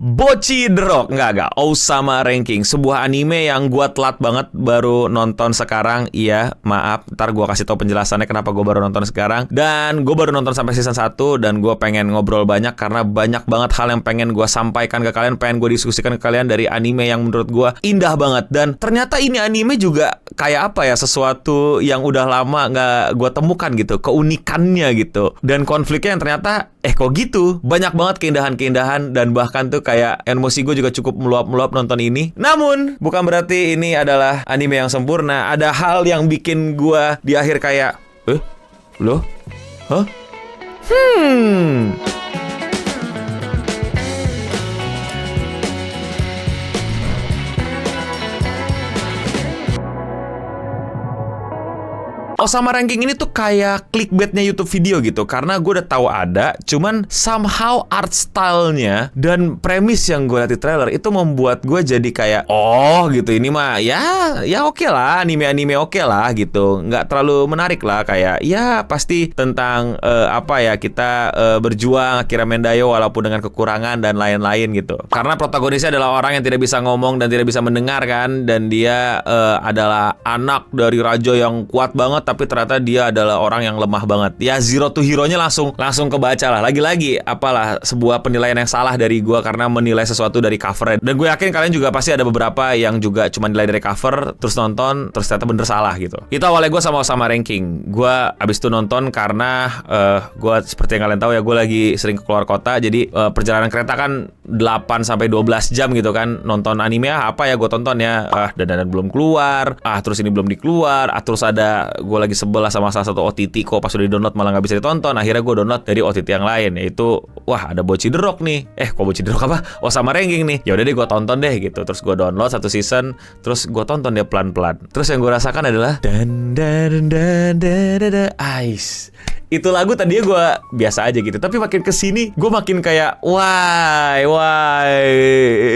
Bocchi the Rock, enggak, Osama Ranking, sebuah anime yang gua telat banget baru nonton sekarang. Iya, maaf, ntar gua kasih tau penjelasannya kenapa gua baru nonton sekarang. Dan gua baru nonton sampai season 1 dan gua pengen ngobrol banyak karena banyak banget hal yang pengen gua sampaikan ke kalian, pengen gua diskusikan ke kalian dari anime yang menurut gua indah banget. Dan ternyata ini anime juga kayak apa ya, sesuatu yang udah lama nggak gua temukan gitu, keunikannya gitu. Dan konfliknya yang ternyata kok gitu. Banyak banget keindahan-keindahan dan bahkan tuh kayak emosi gue juga cukup meluap-meluap nonton ini. Namun, bukan berarti ini adalah anime yang sempurna. Ada hal yang bikin gue di akhir kayak, loh? Hah? Osama Ranking ini tuh kayak clickbaitnya YouTube video gitu. Karena gue udah tahu ada, cuman somehow art style-nya dan premis yang gue lihat di trailer itu membuat gue jadi kayak, oh gitu, ini mah ya oke lah, anime oke lah gitu. Nggak terlalu menarik lah, kayak ya pasti tentang kita berjuang akhirnya mendayo walaupun dengan kekurangan dan lain-lain gitu. Karena protagonisnya adalah orang yang tidak bisa ngomong dan tidak bisa mendengar kan, dan dia adalah anak dari raja yang kuat banget, tapi ternyata dia adalah orang yang lemah banget. Ya zero to hero-nya langsung kebaca lah. Lagi-lagi apalah, sebuah penilaian yang salah dari gue karena menilai sesuatu dari cover. Dan gue yakin kalian juga pasti ada beberapa yang juga cuma nilai dari cover, terus nonton, terus ternyata bener salah gitu. Itu awalnya gue sama Ranking. Gue abis itu nonton karena gue seperti yang kalian tahu ya, gue lagi sering keluar kota. Jadi perjalanan kereta kan 8-12 jam gitu kan. Nonton anime apa ya gue tonton ya, dan belum keluar, terus ini belum dikeluar, terus ada gue lagi sebel sama salah satu OTT kok pas udah di download malah nggak bisa ditonton. Akhirnya gue download dari OTT yang lain, yaitu ada Bocchi the Rock nih. Kok Bocchi the Rock apa? Osama Ranking nih. Ya udah deh gue tonton deh gitu. Terus gue download 1 season, terus gue tonton dia pelan-pelan. Terus yang gue rasakan adalah ice. Itu lagu tadinya gue biasa aja gitu, tapi makin kesini gue makin kayak why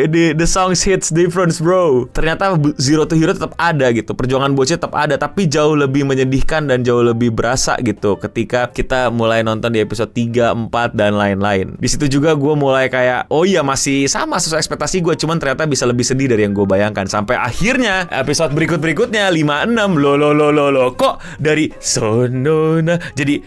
the songs hits difference bro. Ternyata zero to hero tetap ada gitu, perjuangan Bocchi tetap ada, tapi jauh lebih menyedihkan dan jauh lebih berasa gitu ketika kita mulai nonton di episode 3, 4 dan lain-lain. Di situ juga gue mulai kayak masih sama sesuai ekspektasi gue, cuman ternyata bisa lebih sedih dari yang gue bayangkan. Sampai akhirnya episode berikutnya 5, 6 lo kok dari Sonona jadi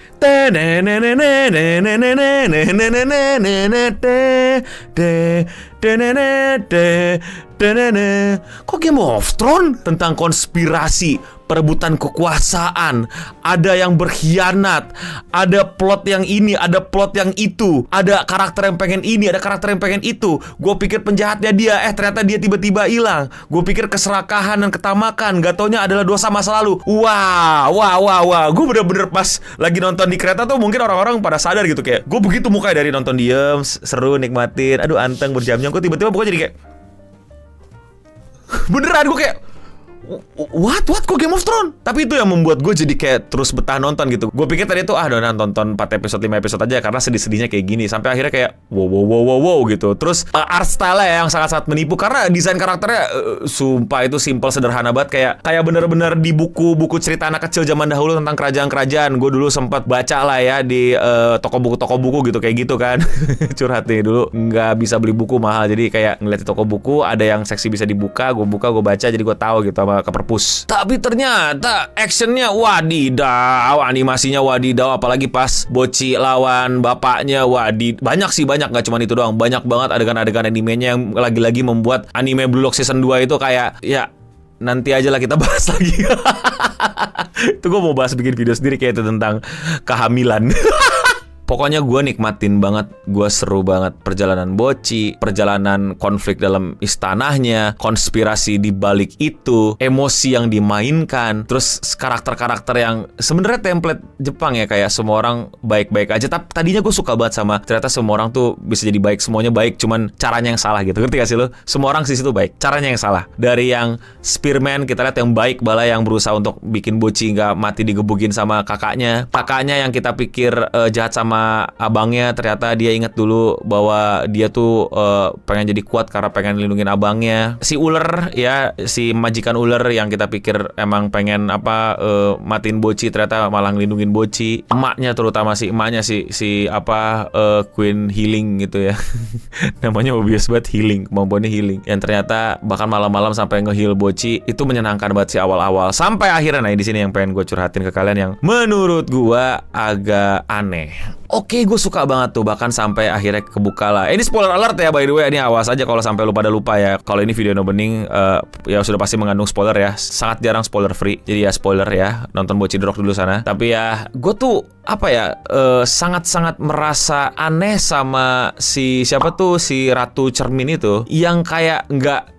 kok Game of Thrones tentang konspirasi, perebutan kekuasaan, ada yang berkhianat, ada plot yang ini, ada plot yang itu, ada karakter yang pengen ini, ada karakter yang pengen itu. Gue pikir penjahatnya dia, ternyata dia tiba-tiba hilang. Gue pikir keserakahan dan ketamakan, gak taunya adalah dosa masa lalu. Wah. Gue bener-bener pas lagi nonton di kereta tuh mungkin orang-orang pada sadar gitu, kayak gue begitu mukanya dari nonton diem, seru, nikmatin, aduh anteng berjam-jam, gue tiba-tiba pokoknya jadi kayak beneran gue kayak What kok Game of Thrones? Tapi itu yang membuat gue jadi kayak terus betah nonton gitu. Gue pikir tadi tuh udah nonton 4 episode 5 episode aja karena sedih-sedihnya kayak gini. Sampai akhirnya kayak wow gitu. Terus art style yang sangat-sangat menipu karena desain karakternya sumpah itu simple, sederhana banget, kayak bener-bener di buku cerita anak kecil zaman dahulu tentang kerajaan-kerajaan. Gue dulu sempat baca lah ya di toko buku gitu, kayak gitu kan. Curhat nih, dulu nggak bisa beli buku mahal, jadi kayak ngeliat di toko buku ada yang seksi bisa dibuka, gue baca, jadi gue tahu gitu ke perpus. Tapi ternyata actionnya wadidaw, animasinya wadidaw, apalagi pas Bocchi lawan bapaknya banyak, gak cuma itu doang, banyak banget adegan-adegan animenya yang lagi-lagi membuat anime Blue Lock season 2 itu kayak ya nanti aja lah kita bahas lagi. Itu gue mau bahas bikin video sendiri kayak itu tentang kehamilan. Pokoknya gue nikmatin banget, gue seru banget perjalanan Bocchi, perjalanan konflik dalam istanahnya, konspirasi di balik itu, emosi yang dimainkan, terus karakter-karakter yang sebenarnya template Jepang ya, kayak semua orang baik-baik aja. Tapi tadinya gue suka banget sama ternyata semua orang tuh bisa jadi baik, semuanya baik, cuman caranya yang salah gitu. Ngerti gak sih lo? Semua orang sisi tuh baik, caranya yang salah. Dari yang Spearman kita lihat yang baik, bala yang berusaha untuk bikin Bocchi nggak mati digebukin sama kakaknya yang kita pikir jahat sama sama abangnya, ternyata dia ingat dulu bahwa dia tuh pengen jadi kuat karena pengen lindungin abangnya. Si ular ya, si majikan ular yang kita pikir emang pengen matiin Bocchi, ternyata malah ngelindungin Bocchi. Emaknya, terutama si emaknya si Queen Healing gitu ya. Namanya obvious banget, healing, kemampuannya healing. Yang ternyata bahkan malam-malam sampai nge-heal Bocchi. Itu menyenangkan banget sih awal-awal. Sampai akhirnya, nah di sini yang pengen gue curhatin ke kalian yang menurut gue agak aneh. Oke, gue suka banget tuh, bahkan sampai akhirnya kebuka lah. Ini spoiler alert ya, by the way. Ini awas aja kalau sampai lu pada lupa ya. Kalau ini video No Bening ya sudah pasti mengandung spoiler ya. Sangat jarang spoiler free. Jadi ya spoiler ya. Nonton Bocchi The Rock dulu sana. Tapi ya gue tuh sangat-sangat merasa aneh sama si Ratu Cermin itu, yang kayak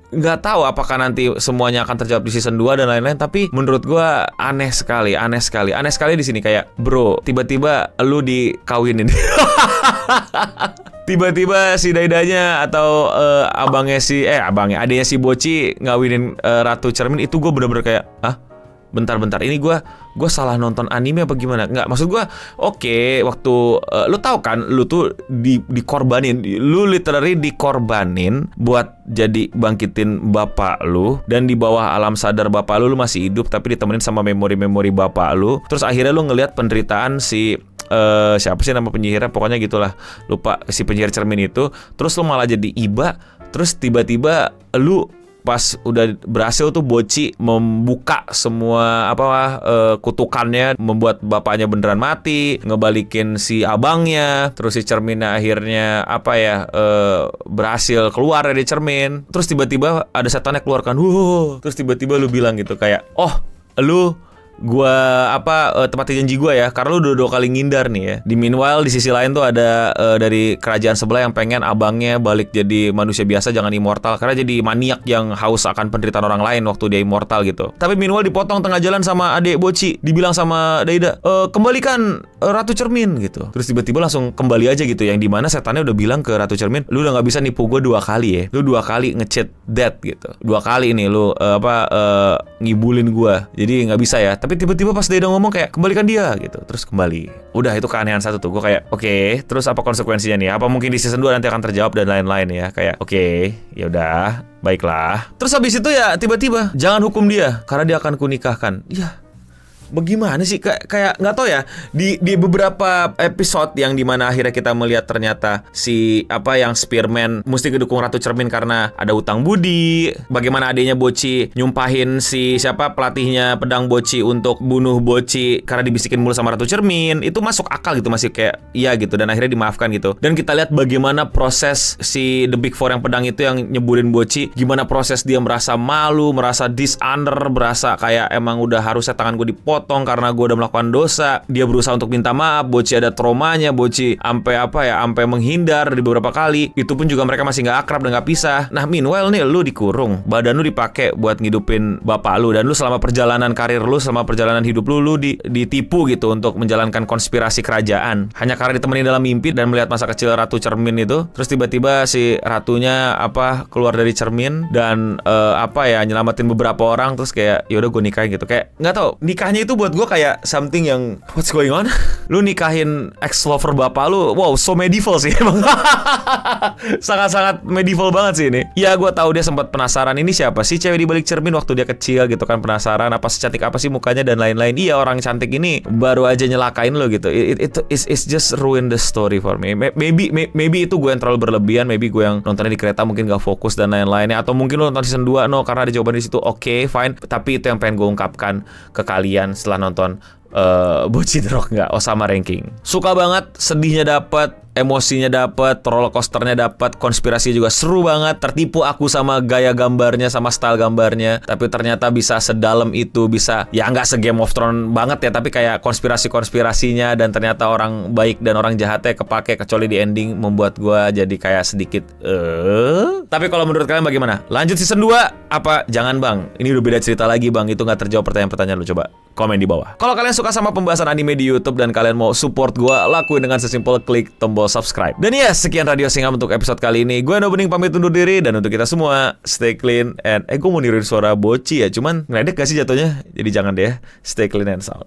nggak tahu apakah nanti semuanya akan terjawab di season 2 dan lain-lain, tapi menurut gua aneh sekali di sini. Kayak, bro, tiba-tiba lu dikawinin. Tiba-tiba si Daidanya atau adanya si Bocchi ngawinin Ratu Cermin. Itu gue bener-bener kayak, bentar, ini gue salah nonton anime apa gimana? Nggak, maksud gue, oke, waktu lu tahu kan, lu tuh dikorbanin, lu literally dikorbanin buat jadi bangkitin bapak lu, dan di bawah alam sadar bapak lu masih hidup, tapi ditemenin sama memori-memori bapak lu. Terus akhirnya lu ngelihat penderitaan si siapa sih nama penyihirnya, pokoknya gitulah, lupa, si penyihir cermin itu. Terus lu malah jadi iba. Terus tiba-tiba lu pas udah berhasil tuh Bocchi membuka semua kutukannya, membuat bapaknya beneran mati, ngebalikin si abangnya, terus si cerminnya akhirnya berhasil keluar dari cermin. Terus tiba-tiba ada setannya keluarkan, terus tiba-tiba lu bilang gitu kayak, lu tepati janji gua ya, karena lu udah 2 kali ngindar nih ya. Di meanwhile di sisi lain tuh ada dari kerajaan sebelah yang pengen abangnya balik jadi manusia biasa, jangan immortal, karena jadi maniak yang haus akan penderitaan orang lain waktu dia immortal gitu. Tapi meanwhile dipotong tengah jalan sama adik Bocchi, dibilang sama Daida, kembalikan Ratu Cermin gitu. Terus tiba-tiba langsung kembali aja gitu, yang dimana setannya udah bilang ke Ratu Cermin, lu udah gak bisa nipu gue 2 kali ya, lu 2 kali nge-cheat death gitu, 2 kali ini lu ngibulin gue, jadi gak bisa ya. Tapi tiba-tiba pas Daida ngomong kayak, kembalikan dia gitu, terus kembali. Udah, itu keanehan satu tuh. Gue kayak, oke, terus apa konsekuensinya nih? Apa mungkin di season 2 nanti akan terjawab dan lain-lain ya. Kayak, oke, ya udah, baiklah. Terus habis itu ya tiba-tiba, jangan hukum dia karena dia akan kunikahkan. Ya, bagaimana sih, kayak nggak tahu ya, di beberapa episode yang dimana akhirnya kita melihat ternyata si yang Spearman mesti kedukung Ratu Cermin karena ada utang budi. Bagaimana adanya Bocchi nyumpahin si pelatihnya pedang Bocchi untuk bunuh Bocchi karena dibisikin mulu sama Ratu Cermin. Itu masuk akal gitu, masih kayak iya gitu, dan akhirnya dimaafkan gitu. Dan kita lihat bagaimana proses si The Big Four yang pedang itu yang nyebulin Bocchi, gimana proses dia merasa malu, merasa dishonor, berasa kayak emang udah harusnya tangan gue dipotong karena gue udah melakukan dosa. Dia berusaha untuk minta maaf. Bocchi ada traumanya. Bocchi sampai menghindar di beberapa kali. Itu pun juga mereka masih nggak akrab dan nggak pisah. Nah, meanwhile nih, lu dikurung, badan lu dipakai buat ngidupin bapak lu, dan lu selama perjalanan karir lu, selama perjalanan hidup lu ditipu gitu untuk menjalankan konspirasi kerajaan hanya karena ditemenin dalam mimpi dan melihat masa kecil Ratu Cermin itu. Terus tiba-tiba si ratunya keluar dari cermin dan nyelamatin beberapa orang. Terus kayak, yaudah gue nikahin gitu. Kayak nggak tahu, nikahnya itu buat gue kayak something yang what's going on? Lu nikahin ex-lover bapak lu, wow, so medieval sih emang. Sangat-sangat medieval banget sih ini. Ya, gue tahu dia sempat penasaran, ini siapa sih cewek di balik cermin waktu dia kecil gitu kan, penasaran apa secantik apa sih mukanya dan lain-lain. Iya, orang cantik ini baru aja nyelakain lo gitu. It's just ruin the story for me. Maybe itu gue yang terlalu berlebihan, maybe gue yang nontonnya di kereta mungkin gak fokus dan lain-lainnya, atau mungkin lo nonton season 2 karena ada jawaban di situ. Oke, fine. Tapi itu yang pengen gue ungkapkan ke kalian setelah nonton Bocchi The Rock Osama Ranking. Suka banget, sedihnya dapet, emosinya dapet, roller coasternya dapet, konspirasi juga seru banget. Tertipu aku sama gaya gambarnya, sama style gambarnya. Tapi ternyata bisa sedalam itu, bisa ya nggak se-Game of Thrones banget ya, tapi kayak konspirasinya, dan ternyata orang baik dan orang jahatnya kepake, kecuali di ending membuat gue jadi kayak sedikit Tapi kalau menurut kalian bagaimana? Lanjut season 2 apa? Jangan bang, ini udah beda cerita lagi bang, itu nggak terjawab pertanyaan-pertanyaan lu. Coba komen di bawah. Kalau kalian suka sama pembahasan anime di YouTube dan kalian mau support gue, lakuin dengan sesimpel klik tombol subscribe. Dan ya, sekian Radio Singa untuk episode kali ini. Gue No Bening pamit undur diri, dan untuk kita semua, stay clean and gue mau niruin suara Bocchi ya, cuman ngeledek gak sih jatuhnya? Jadi jangan deh, stay clean and sound.